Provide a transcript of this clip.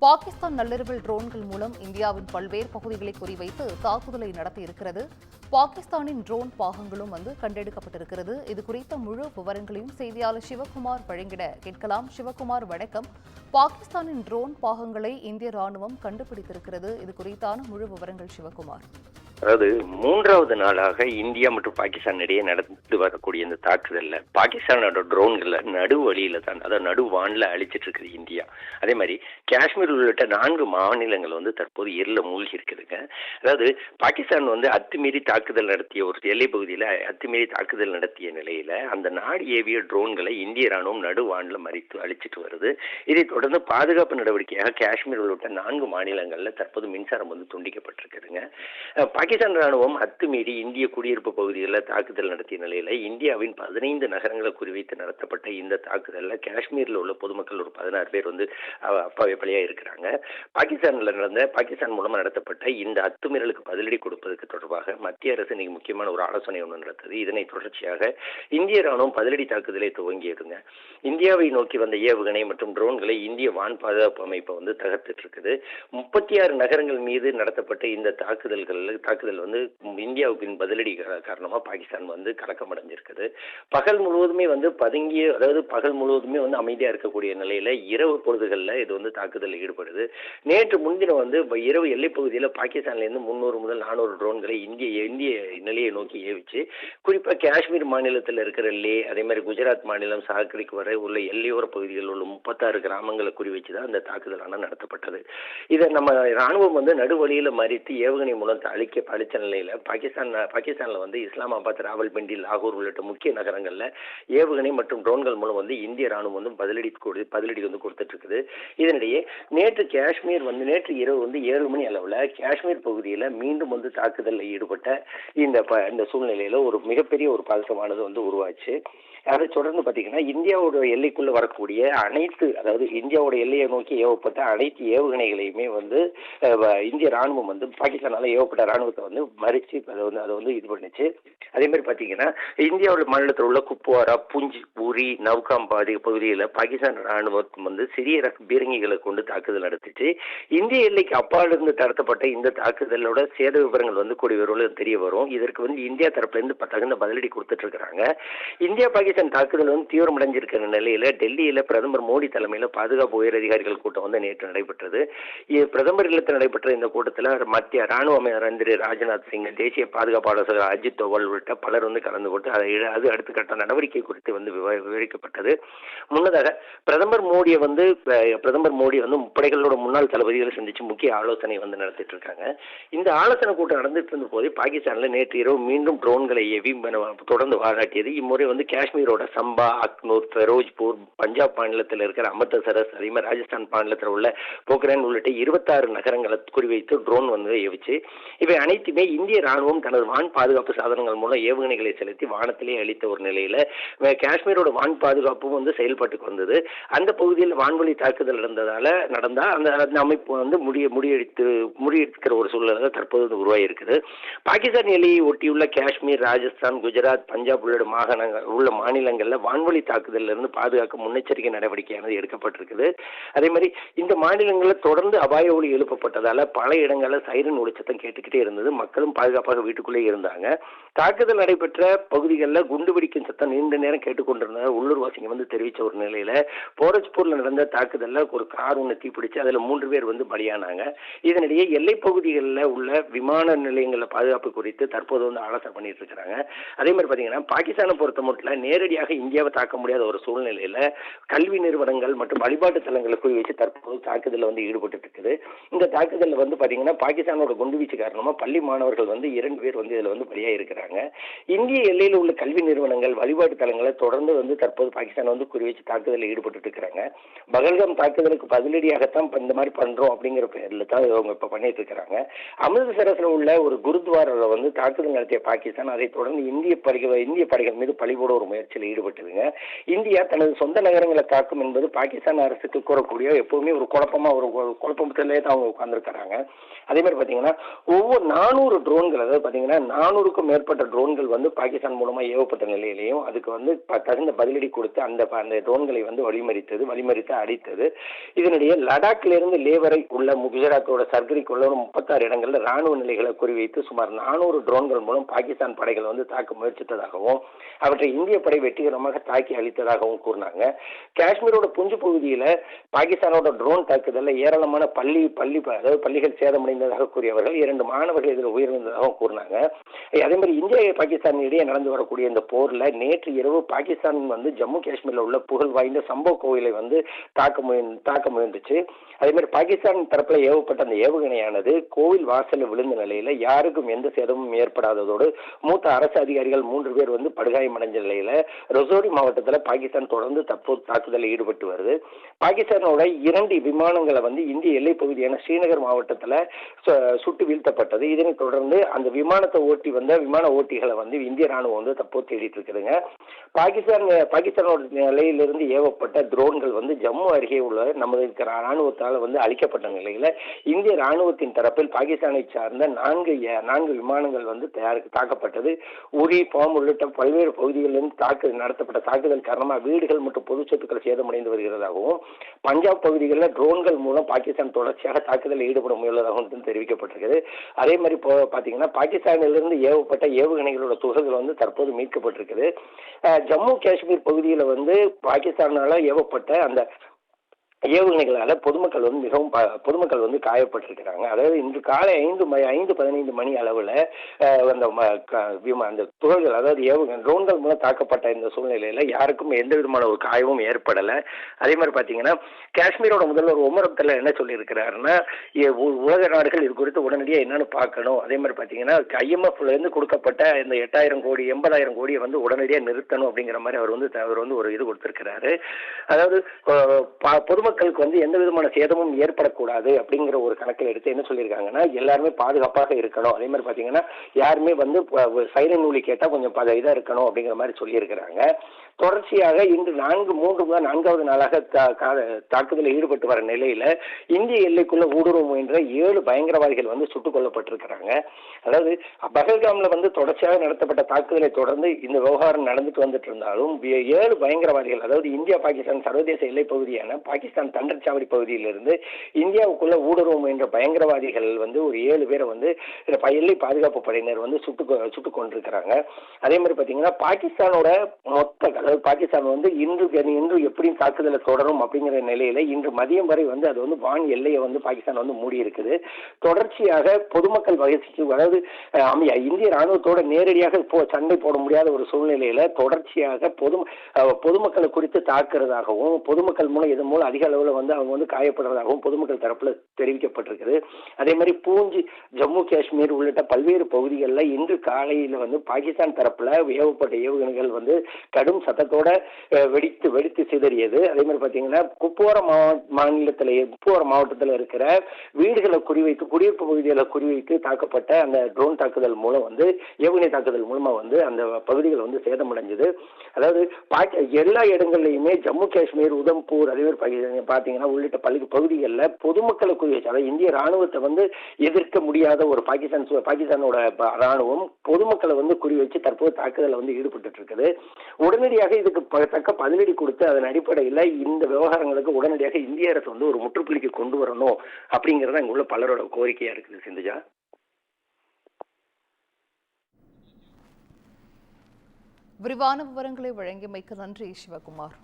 பாகிஸ்தான் நள்ளிரவில் ட்ரோன்கள் மூலம் இந்தியாவின் பல்வேறு பகுதிகளை குறிவைத்து தாக்குதலை நடத்தியிருக்கிறது. பாகிஸ்தானின் ட்ரோன் பாகங்களும் கண்டெடுக்கப்பட்டிருக்கிறது. இதுகுறித்த முழு விவரங்களையும் செய்தியாளர் சிவகுமார் வழங்கிட கேட்கலாம். சிவகுமார், வணக்கம். பாகிஸ்தானின் ட்ரோன் பாகங்களை இந்திய ராணுவம் கண்டுபிடித்திருக்கிறது. இது குறித்தான முழு விவரங்கள் சிவகுமார். அதாவது மூன்றாவது நாளாக இந்தியா மற்றும் பாகிஸ்தான் இடையே நடந்து வரக்கூடிய இந்த தாக்குதல்ல பாகிஸ்தானோட ட்ரோன்களை நடுவழியில தான், அதாவது நடுவான்ல அழிச்சிட்டு இருக்குது இந்தியா. அதே மாதிரி காஷ்மீர் உள்ளிட்ட 4 மாநிலங்கள் தற்போது இருள மூழ்கி இருக்குதுங்க. அதாவது பாகிஸ்தான் அத்துமீறி தாக்குதல் நடத்திய ஒரு எல்லை பகுதியில அத்துமீறி தாக்குதல் நடத்திய நிலையில அந்த நாடு ஏவிய ட்ரோன்களை இந்திய ராணுவம் நடுவான்ல மறித்து அழிச்சிட்டு வருது. இதை தொடர்ந்து பாதுகாப்பு நடவடிக்கையாக காஷ்மீர் உள்ளிட்ட 4 மாநிலங்கள்ல தற்போது மின்சாரம் துண்டிக்கப்பட்டிருக்குதுங்க. பாகிஸ்தான் ராணுவம் அத்துமீறி இந்திய குடியிருப்பு பகுதிகளில் தாக்குதல் நடத்திய நிலையில இந்தியாவின் 15 நகரங்களை குறிவைத்து நடத்தப்பட்ட இந்த தாக்குதல்ல காஷ்மீரில் உள்ள பொதுமக்கள் ஒரு 16 பேர் அப்பாவி பலியா இருக்கிறாங்க. பாகிஸ்தான் மூலமா நடத்தப்பட்ட இந்த அத்துமீறலுக்கு பதிலடி கொடுப்பதற்கு தொடர்பாக மத்திய அரசு இன்னைக்கு முக்கியமான ஒரு ஆலோசனை நடத்தது. இதனை தொடர்ச்சியாக இந்திய ராணுவம் பதிலடி தாக்குதலை துவங்கியதுங்க. இந்தியாவை நோக்கி வந்த ஏவுகணை மற்றும் ட்ரோன்களை இந்திய வான் பாதுகாப்பு அமைப்பு தகர்த்துட்டு இருக்குது. 36 நகரங்கள் மீது நடத்தப்பட்ட இந்த தாக்குதல் இந்தியாவுக்கு பதிலடி காரணமா பாகிஸ்தான் கலக்கம் அடைஞ்சிருக்குது. பகல் முழுவதுமே பகல் முழுவதுமே அமைதியா இருக்கக்கூடிய நிலையில இரவு பொழுதுகள்ல இது தாக்குதல் ஈடுபடுது. நேற்று முன்தினம் இரவு எல்லை பகுதியில பாகிஸ்தான்ல இருந்து 300 முதல் 400 ட்ரோன்களை இந்திய நிலையை நோக்கி ஏவிச்சு, குறிப்பா காஷ்மீர் மாநிலத்தில் இருக்கிற லே, அதே மாதிரி குஜராத் மாநிலம் சாகரிக்கு வரை உள்ள எல்லையோர பகுதிகளில் உள்ள 36 கிராமங்களை குறிவச்சுதான் அந்த தாக்குதலான நடத்தப்பட்டது. இதை நம்ம ராணுவம் நடுவழியில மறித்து ஏவுகணை மூலம் அழிச்ச நிலையில பாகிஸ்தான்ல இஸ்லாமாபாத், ராவல்பிண்டி, லாகூர் உள்ளிட்ட முக்கிய நகரங்கள்ல ஏவுகணை மற்றும் ட்ரோன்கள் மூலம் இந்திய ராணுவம் பதிலடி கொடுத்துட்டு இருக்குது. இதனிடையே நேற்று இரவு 7 மணி அளவுல காஷ்மீர் பகுதியில மீண்டும் தாக்குதலில் ஈடுபட்ட இந்த சூழ்நிலையில ஒரு மிகப்பெரிய ஒரு பதற்றமானது உருவாச்சு. அதை தொடர்ந்து பாத்தீங்கன்னா இந்தியாவோட எல்லைக்குள்ள வரக்கூடிய அதாவது இந்தியாவோட எல்லையை நோக்கி ஏவப்பட்ட அனைத்து ஏவுகணைகளையுமே இந்திய ராணுவம் பாகிஸ்தானால ஏவப்பட்ட ராணுவத்தை மறிச்சு அதை இது பண்ணுச்சு. அதே மாதிரி பாத்தீங்கன்னா இந்தியாவோட மாநிலத்தில் உள்ள குப்வாரா, புஞ்ச், உரி, நவ்காம்பாதி பகுதியில் பாகிஸ்தான் ராணுவம் சிறிய ரக பீரங்கிகளை கொண்டு தாக்குதல் நடத்திச்சு. இந்திய எல்லைக்கு அப்பாலிருந்து நடத்தப்பட்ட இந்த தாக்குதலோட சேத விவரங்கள் கூடிய விரைவில் தெரிய வரும். இதற்கு இந்தியா தரப்புல இருந்து தகுந்த பதிலடி கொடுத்துட்டு இருக்கிறாங்க. இந்தியா பாகிஸ்தான் தாக்குதல் தீவிரமடைஞ்சிருக்கிற நிலையில டெல்லியில பிரதமர் மோடி தலைமையில பாதுகாப்பு உயர் அதிகாரிகள் கூட்டம் நேற்று நடைபெற்றது. பிரதமர் இல்லத்தில் நடைபெற்ற இந்த கூட்டத்தில் மத்திய ராணுவ அமைச்சர் ராஜ்நாத் சிங், தேசிய பாதுகாப்பு ஆலோசகர் அஜித் தோவல் உள்ளிட்ட பலர் கலந்து கொண்டு அது அடுத்த கட்ட நடவடிக்கை குறித்து விவரிக்கப்பட்டது. முன்னதாக பிரதமர் மோடி முப்படைகளோட முன்னாள் தளபதிகளை சந்திச்சு முக்கிய ஆலோசனை நடத்திட்டு இருக்காங்க. இந்த ஆலோசனை கூட்டம் நடந்துட்டு இருந்த போது பாகிஸ்தான்ல நேற்று இரவு மீண்டும் ட்ரோன்களை ஏவி தொடர்ந்து வாராட்டியது. இம்முறை காஷ்மீரோட சம்பா, அக்னூர், ஃபெரோஜ்பூர், பஞ்சாப் மாநிலத்தில் இருக்கிற அமிர்தசரஸ், அதே மாதிரி ராஜஸ்தான் மாநிலத்தில் உள்ள போக்ரான் உள்ளிட்ட 26 நகரங்களை குறிவைத்து ட்ரோன் ஏவிச்சு. இவை அனைத்துமே இந்திய ராணுவம் தனது வான் பாதுகாப்பு சாதனங்கள் மூலம் ஏவுகணைகளை செலுத்தி வானத்திலே அளித்த ஒரு நிலையில காஷ்மீரோட வான் பாதுகாப்பும் செயல்பட்டு வந்தது. அந்த பகுதியில் வான்வழி தாக்குதல் நடந்தா அந்த அமைப்பு முறியடிக்கிற ஒரு சூழ்நிலை தற்போது உருவாகி இருக்குது. பாகிஸ்தான் எல்லையை ஒட்டியுள்ள காஷ்மீர், ராஜஸ்தான், குஜராத், பஞ்சாப் உள்ள மாநிலங்கள்ல வான்வழி தாக்குதலில் இருந்து பாதுகாக்க முன்னெச்சரிக்கை நடவடிக்கையானது எடுக்கப்பட்டிருக்குது. அதே மாதிரி இந்த மாநிலங்களில் தொடர்ந்து அபாய ஒலி எழுப்பப்பட்டதால பல இடங்களில் சைரன் ஒளிச்சத்தம் கேட்டுக்கிட்டே இருந்தது. மக்களும் பாதுகாப்பாக வீட்டுக்குள்ளே இருந்தாங்க. தாக்குதல் நடைபெற்ற பகுதிகளில் குண்டு வெடிக்கும் சத்தம் நீண்ட நேரம் கேட்டுக்கொண்டிருந்த உள்ளூர்வாசிங்க தெரிவிச்ச ஒரு நிலையில போரஜ்பூர்ல நடந்த தாக்குதல்ல ஒரு கார் தீப்பிடிச்சு அதுல 3 பேர் பலியானாங்க. இதனிடையே எல்லை பகுதிகளில் உள்ள விமான நிலையங்களில் பாதுகாப்பு குறித்து தற்போது ஆலோசனை பண்ணிட்டு இருக்கிறாங்க. அதே மாதிரி பாத்தீங்கன்னா பாகிஸ்தானை பொறுத்த மட்டும் நேரடியாக இந்தியாவை தாக்க முடியாத ஒரு சூழ்நிலையில கல்வி நிறுவனங்கள் மற்றும் வழிபாட்டு தலங்களை குறிவைச்சு தற்போது தாக்குதல் ஈடுபட்டு இருக்குது. இந்த தாக்குதல் பாத்தீங்கன்னா பாகிஸ்தானோட குண்டுவீச்சு காரணமா பள்ளி மாணவர்கள் 2 பேர் இதுல பலியா இருக்கிறாங்க. இந்திய எல்லையில் உள்ள கல்வி நிறுவனங்கள், வழிபாட்டு தலங்களை தொடர்ந்து தற்போது பாகிஸ்தான் குறிவைச்சு தாக்குதலில் ஈடுபட்டு இருக்கிறாங்க. பகல்காம் தாக்குதலுக்கு பதிலடியாகத்தான் இந்த மாதிரி பண்றோம் அப்படிங்கிற பேர்ல தான் அவங்க இப்ப பண்ணிட்டு இருக்கிறாங்க. அமிர்தசரஸ்ல உள்ள ஒரு குருத்வாரால தாக்குதல் நடத்திய பாகிஸ்தான் அதை தொடர்ந்து இந்திய படைகள் மீது பழிபோட ஒரு முயற்சியில் ஈடுபட்டதுங்க. இந்தியா தனது சொந்த நகரங்களை தாக்கும் என்பது பாகிஸ்தான் அரசுக்கு கூறக்கூடிய எப்பவுமே ஒரு குழப்பத்திலே தான் அவங்க உட்கார்ந்துருக்கிறாங்க. அதே மாதிரி பாத்தீங்கன்னா ஒவ்வொரு 400 ட்ரோன்கள், அதாவது பாத்தீங்கன்னா 400க்கும் மேற்பட்ட ட்ரோன்கள் வந்து பாகிஸ்தான் மூலமா ஏவப்பட்ட நிலையிலையும் அதுக்கு வந்து தகுந்த பதிலடி கொடுத்து அந்த ட்ரோன்களை வந்து வழிமறித்து அடித்தது. இதனிடையே லடாக்ல இருந்து லே வரை உள்ள குஜராத்தோட சர்க்கரைக்குள்ள ஒரு 36 இடங்கள்ல ராணுவ நிலைகளை குறிவைத்து சுமார் 400 ட்ரோன்கள் மூலம் பாகிஸ்தான் படைகள் வந்து தாக்க முயற்சித்ததாகவும் அவற்றை இந்திய படை வெற்றிகரமாக தாக்கி அளித்ததாகவும் கூறினாங்க. காஷ்மீரோட புஞ்சு பகுதியில பாகிஸ்தானோட ட்ரோன் தாக்குதல்ல ஏராளமான பள்ளிகள் சேதமடைந்ததாக கூறியவர்கள் 2 மாணவர்கள் இதில் உயிரிழந்ததாக கூறினாங்க. அதே மாதிரி இந்தியா பாகிஸ்தான் இடையே நடந்து வரக்கூடிய இந்த போர்ல நேற்று இரவு பாகிஸ்தான் வந்து ஜம்மு காஷ்மீர்ல உள்ள புகழ் வாய்ந்த சம்பவ் கோவிலை வந்து தாக்க முயன்றுச்சு. அதே மாதிரி பாகிஸ்தான் தரப்புல ஏவப்பட்ட அந்த ஏவுகணையானது கோவில் வாசல்ல விழுந்த நிலையில யாருக்கும் எந்த சேதமும் ஏற்படாததோடு மூத்த அரசு அதிகாரிகள் 3 பேர் வந்து படுகாயமடைஞ்ச நிலையில ரஜோரி மாவட்டத்தில் பாகிஸ்தான் தொடர்ந்து தற்போது தாக்குதலில் ஈடுபட்டு வருது. பாகிஸ்தானோட 2 விமானங்களை வந்து இந்திய எல்லை பகுதியான ஸ்ரீநகர் மாவட்டத்தில் சுட்டு வீழ்த்தப்பட்டது. இதனைத் தொடர்ந்து அந்த விமானத்தை ஓட்டி வந்த விமான ஓட்டிகளை வந்து இந்திய ராணுவம் வந்து தற்போது தேடிட்டு இருக்குதுங்க. பாகிஸ்தானோட நிலையிலிருந்து ஏவப்பட்ட ட்ரோன்கள் வந்து ஜம்மு அருகே உள்ள நமது ராணுவத்தால் வந்து அளிக்கப்பட்ட நிலையில இந்திய ராணுவத்தின் தரப்பில் பாகிஸ்தானை சார்ந்த 4 விமானங்கள் வந்து தாக்கப்பட்டது. உரி, பாம் உள்ளிட்ட பல்வேறு பகுதிகளிலிருந்து நடத்தப்பட்ட தாக்குதல் காரணமாக வீடுகள் மற்றும் பொது சொத்துக்கள் சேதமடைந்து வருகிறதாகவும் பஞ்சாப் பகுதிகளில் ட்ரோன்கள் மூலம் பாகிஸ்தான் தொடர்ச்சியாக தாக்குதலில் ஈடுபட முயல்வதாகவும் தெரிவிக்கப்பட்டிருக்கிறது. அதே மாதிரி பாத்தீங்கன்னா பாகிஸ்தானிலிருந்து ஏவப்பட்ட ஏவுகணைகளோட துகள்கள் வந்து தற்போது மீட்கப்பட்டிருக்குது. ஜம்மு காஷ்மீர் பகுதியில வந்து பாகிஸ்தானால ஏவப்பட்ட அந்த ஏவுகணைகளால பொதுமக்கள் வந்து காயப்பட்டிருக்கிறாங்க. அதாவது இன்று காலை 5:15 மணி அளவுல அந்த துகள்கள், அதாவது ஏவுகணை ட்ரோன்கள் மூலம் தாக்கப்பட்ட இந்த சூழ்நிலையில யாருக்கும் எந்த விதமான ஒரு காயமும் ஏற்படல. அதே மாதிரி பாத்தீங்கன்னா காஷ்மீரோட முதல்வர் உமர் அப்துல்லா என்ன சொல்லி இருக்கிறாருன்னா, உலக நாடுகள் இது குறித்து உடனடியாக என்னன்னு பார்க்கணும். அதே மாதிரி பாத்தீங்கன்னா IMFல இருந்து கொடுக்கப்பட்ட இந்த 8,000 கோடி 80,000 கோடியை வந்து உடனடியாக நிறுத்தணும் அப்படிங்கிற மாதிரி அவர் வந்து ஒரு இது கொடுத்திருக்கிறாரு. அதாவது பொதுமக்களுக்கு வந்து எந்த விதமான சேதமும் ஏற்படக்கூடாது அப்படிங்கிற ஒரு கணக்கில் எடுத்து என்ன சொல்லியிருக்காங்கன்னா, எல்லாருமே பாதுகாப்பாக இருக்கணும். அதே மாதிரி பாத்தீங்கன்னா யாருமே வந்து சைரன் ஒலி கேட்டா கொஞ்சம் இதா இருக்கணும் அப்படிங்கிற மாதிரி சொல்லியிருக்கிறாங்க. தொடர்ச்சியாக இன்று 4வது நாளாக தாக்குதலில் ஈடுபட்டு வர நிலையில இந்திய எல்லைக்குள்ள ஊடுருவ முயன்ற 7 பயங்கரவாதிகள் வந்து சுட்டுக் கொல்லப்பட்டிருக்கிறாங்க. அதாவது பஹல்காம்ல வந்து தொடர்ச்சியாக நடத்தப்பட்ட தாக்குதலை தொடர்ந்து இந்த விவகாரம் நடந்துட்டு வந்துட்டு இருந்தாலும் 7 பயங்கரவாதிகள், அதாவது இந்தியா பாகிஸ்தான் சர்வதேச எல்லை பகுதியான பாகிஸ்தான் தண்டர்சாவடி பகுதியிலிருந்து இந்தியாவுக்குள்ள ஊடுருவ முயன்ற பயங்கரவாதிகள் வந்து ஒரு 7 பேரை வந்து எல்லை பாதுகாப்பு படையினர் வந்து சுட்டுக் கொண்டிருக்கிறாங்க. அதே மாதிரி பாத்தீங்கன்னா பாகிஸ்தானோட அதாவது பாகிஸ்தான் வந்து இன்று எப்படியும் தாக்குதலை தொடரும் அப்படிங்கிற நிலையில இன்று மதியம் வரை வந்து அது வந்து வான் எல்லையை வந்து பாகிஸ்தான் வந்து மூடி இருக்குது. தொடர்ச்சியாக பொதுமக்கள் அதாவது இந்திய ராணுவத்தோட நேரடியாக சண்டை போட முடியாத ஒரு சூழ்நிலையில தொடர்ச்சியாக பொதுமக்களை குறித்து தாக்குறதாகவும் பொதுமக்கள் மூலம் இதன் மூலம் அதிக அளவுல வந்து அவங்க வந்து காயப்படுறதாகவும் பொதுமக்கள் தரப்புல தெரிவிக்கப்பட்டிருக்குது. அதே மாதிரி பூஞ்ச், ஜம்மு காஷ்மீர் உள்ளிட்ட பல்வேறு பகுதிகளில் இன்று காலையில வந்து பாகிஸ்தான் தரப்புல ஏவப்பட்ட ஏவுகணைகள் வந்து கடும் சத்தத்தோட வெடித்து சிதறியது. அதே மாதிரி பாத்தீங்கன்னா குப்வாரா மாவட்டத்தில் இருக்கிற வீடுகளை குறிவைத்து குடியிருப்பு பகுதிகளை குறிவைத்து தாக்கப்பட்ட அந்த ட்ரோன் தாக்குதல் மூலம் வந்து ஏவுகணை தாக்குதல் மூலமா வந்து அந்த பகுதிகள் வந்து சேதமடைஞ்சது. அதாவது எல்லா இடங்கள்லயுமே ஜம்மு காஷ்மீர், உதம்பூர், அதே மாதிரி பாத்தீங்கன்னா உள்ளிட்ட பகுதிகளில் பொதுமக்களை குறிவைச்சு, அதாவது இந்திய ராணுவத்தை வந்து எதிர்க்க முடியாத ஒரு பாகிஸ்தானோட ராணுவம் பொதுமக்களை வந்து குறிவைச்சு தற்போது தாக்குதல் வந்து ஈடுபட்டு இருக்குது. உடனடியாக இதுக்கு தக்க பதிலடி கொடுத்து அதன் அடிப்படையில் இந்த விவகாரங்களுக்கு உடனடியாக இந்திய அரசு வந்து ஒரு முற்றுப்புள்ளிக்கு கொண்டு வரணும் அப்படிங்கறத இங்குள்ள பலரோட கோரிக்கையா இருக்குது. சிந்துஜா, விரிவான விவரங்களை வழங்கியமைக்கு நன்றி சிவகுமார்.